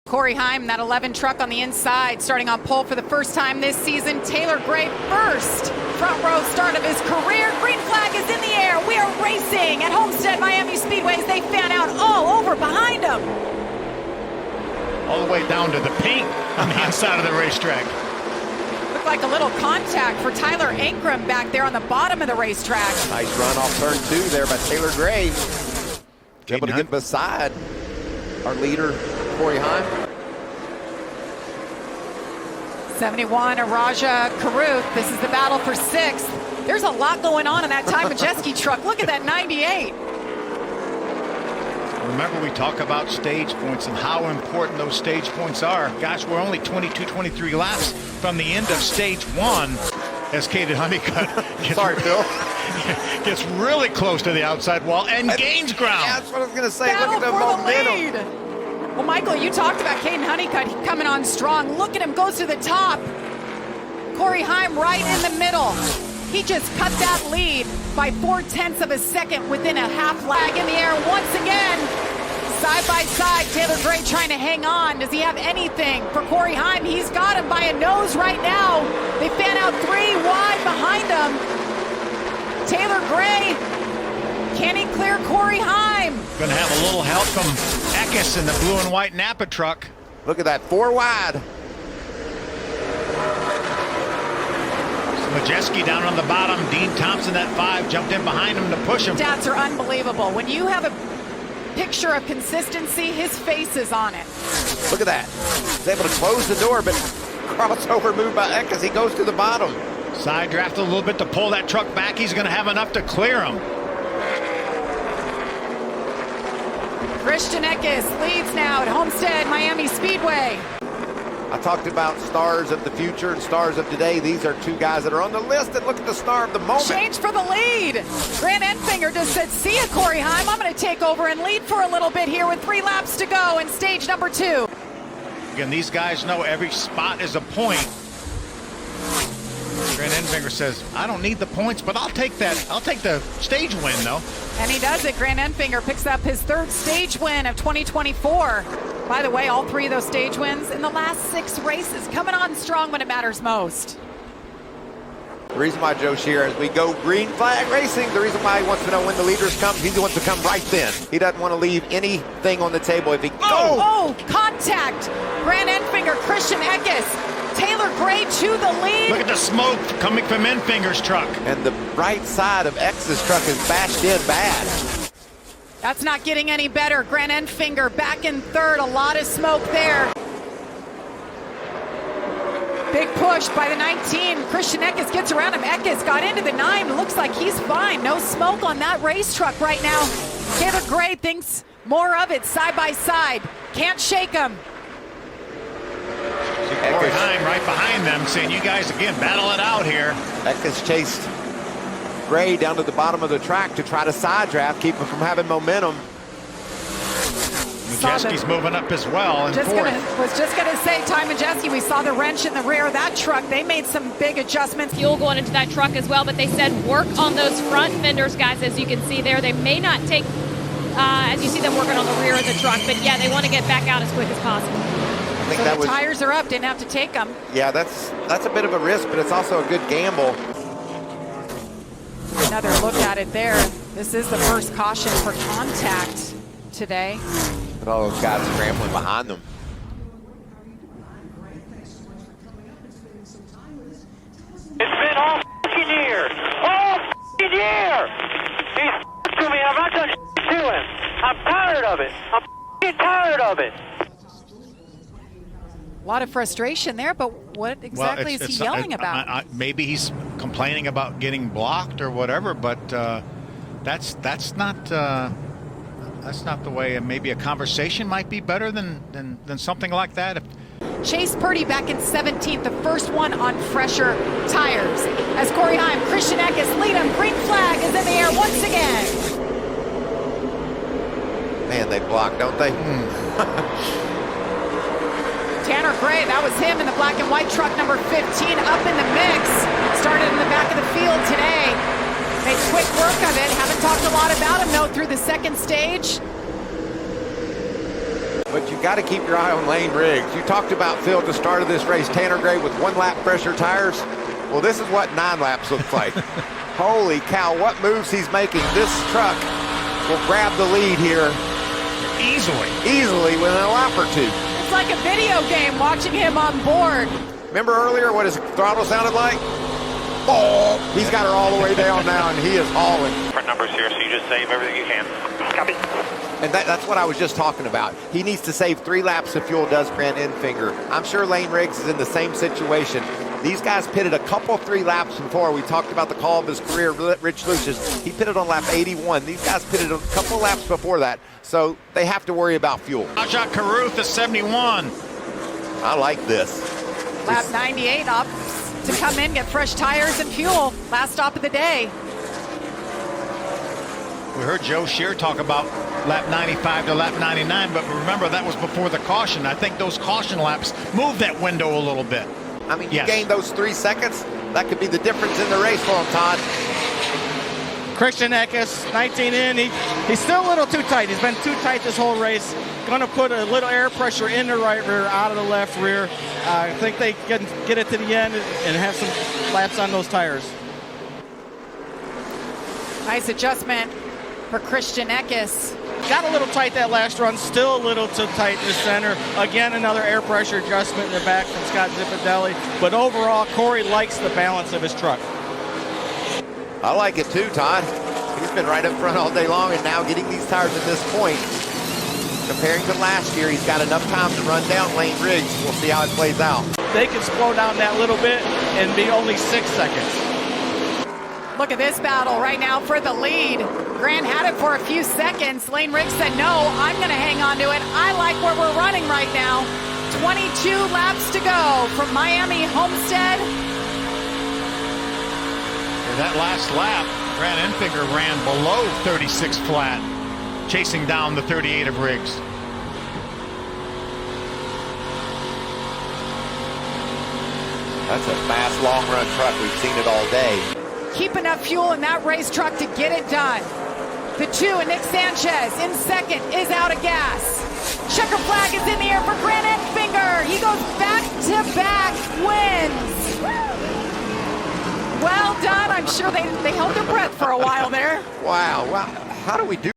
Corey Heim, that 11 truck on the inside, starting on pole for the first time this season. Taylor Gray first front row start of his career. Green flag is in the air. We are racing at Homestead Miami Speedway as they fan out all over behind him. All the way down to the paint on the inside of the racetrack. Looked like a little contact for Tyler Ankrum back there on the bottom of the racetrack. Nice run off turn 2 there by Taylor Gray. Able to get beside our leader, Corey Heim. 71, Araja Caruth. This is the battle for 6th. There's a lot going on in that Ty Majeski truck. Look at that 98. Remember, we talk about stage points and how important those stage points are. Gosh, we're only 22, 23 laps from the end of stage 1 as Caden Honeycutt gets really close to the outside wall and gains ground. Yeah, that's what I was going to say. Battle Look at the momentum. lead. Well, Michael, you talked about Caden Honeycutt coming on strong. Look at him, goes to the top. Corey Heim right in the middle. He just cut that lead by 0.4 of a second within a half lag in the air once again. Side by side, Taylor Gray trying to hang on. Does he have anything for Corey Heim? He's got him by a nose right now. They fan out 3 wide behind him. Taylor Gray, can he clear Corey Heim? Gonna have a little help from Eckes in the blue and white Napa truck. Look at that, 4 wide. Majeski down on the bottom. Dean Thompson at 5 jumped in behind him to push him. Stats are unbelievable. When you have a picture of consistency, his face is on it. Look at that. He's able to close the door, but crossover move by Eckes. He goes to the bottom. Side draft a little bit to pull that truck back. He's going to have enough to clear him. Christian Eckes leads now at Homestead Miami Speedway. I talked about stars of the future and stars of today. These are 2 guys that are on the list, and look at the star of the moment. Change for the lead. Grant Enfinger just said, see ya, Corey Heim. I'm going to take over and lead for a little bit here with 3 laps to go in stage number 2. Again, these guys know every spot is a point. Grant Enfinger says, I don't need the points, but I'll take that. I'll take the stage win, though. And he does it. Grant Enfinger picks up his 3rd stage win of 2024. By the way, all 3 of those stage wins in the last 6 races, coming on strong when it matters most. The reason why Joe Shear, as we go green flag racing, the reason why he wants to know when the leaders come, he wants to come right then. He doesn't want to leave anything on the table if he Oh, contact. Grant Enfinger, Christian Eckes, Taylor Gray to the lead. Look at the smoke coming from Enfinger's truck. And the right side of X's truck is bashed in bad. That's not getting any better. Grant Enfinger back in 3rd. A lot of smoke there. Big push by the 19. Christian Eckes gets around him. Eckes got into the 9. Looks like he's fine. No smoke on that race truck right now. Taylor Gray thinks more of it side by side. Can't shake him. Corey Heim right behind them saying, you guys again, battle it out here. Eckes chased Gray down to the bottom of the track to try to side draft, keep him from having momentum. Majeski's moving up as well in 4th. Was just gonna say, Ty Majeski, we saw the wrench in the rear of that truck. They made some big adjustments. Fuel going into that truck as well, but they said work on those front fenders, guys, as you can see there. They may not take, as you see them working on the rear of the truck, but yeah, they want to get back out as quick as possible. I think So that the was, tires are up, didn't have to take them. yeah, that's a bit of a risk, but it's also a good gamble. Another look at it there. This is the first caution for contact today. But all those guys scrambling behind them. It's been all f***ing year. All f***ing year. He's to me. I'm not done to him. I'm tired of it. I'm f***ing tired of it. A lot of frustration there, but what exactly is he yelling about? Maybe he's complaining about getting blocked or whatever, but that's not the way. And maybe a conversation might be better than something like that. Chase Purdy back in 17th, the first one on fresher tires. As Corey Heim, Christian Eckes lead him. Green flag is in the air once again. Man, they block, don't they? Tanner Gray, that was him in the black and white truck number 15, up in the mix. Started in the back of the field today. Made quick work of it. Haven't talked a lot about him, though, through the 2nd stage. But you got to keep your eye on Lane Riggs. You talked about, Phil, at the start of this race, Tanner Gray with 1 lap pressure tires. Well, this is what 9 laps looks like. Holy cow, what moves he's making. This truck will grab the lead here easily within a lap or 2. It's like a video game watching him on board. Remember earlier what his throttle sounded like? Oh, he's got her all the way down now, and he is hauling. Different numbers here, so you just save everything you can. Copy. And that's what I was just talking about. He needs to save 3 laps of fuel, does Grant Enfinger. I'm sure Lane Riggs is in the same situation. These guys pitted a couple 3 laps before. We talked about the call of his career, Rich Lucius. He pitted on lap 81. These guys pitted a couple laps before that, so they have to worry about fuel. Aja Caruth is 71. I like this. Lap 98 up to come in, get fresh tires and fuel. Last stop of the day. We heard Joe Shear talk about lap 95 to lap 99, but remember that was before the caution. I think those caution laps moved that window a little bit. I mean, Yes. you gain those 3 seconds, that could be the difference in the race for him, Todd. Christian Eckes, 19 in. He's still a little too tight. He's been too tight this whole race. Going to put a little air pressure in the right rear, out of the left rear. I think they can get it to the end and have some laps on those tires. Nice adjustment for Christian Eckes. Got a little tight that last run, still a little too tight in the center. Again, another air pressure adjustment in the back from Scott Zipadelli. But overall, Corey likes the balance of his truck. I like it too, Todd. He's been right up front all day long, and now getting these tires at this point, comparing to last year, he's got enough time to run down Lane Riggs. We'll see how it plays out. They can slow down that little bit and be only 6 seconds. Look at this battle right now for the lead. Grant had it for a few seconds. Lane Riggs said, no, I'm going to hang on to it. I like where we're running right now. 22 laps to go from Miami Homestead. For that last lap, Grant Enfinger ran below 36 flat, chasing down the 38 of Riggs. That's a fast, long-run truck. We've seen it all day. Keep enough fuel in that race truck to get it done. The 2 and Nick Sanchez in second is out of gas. Checker flag is in the air for Grant Enfinger. He goes back-to-back wins. Well done. I'm sure they held their breath for a while there. Wow. How do we do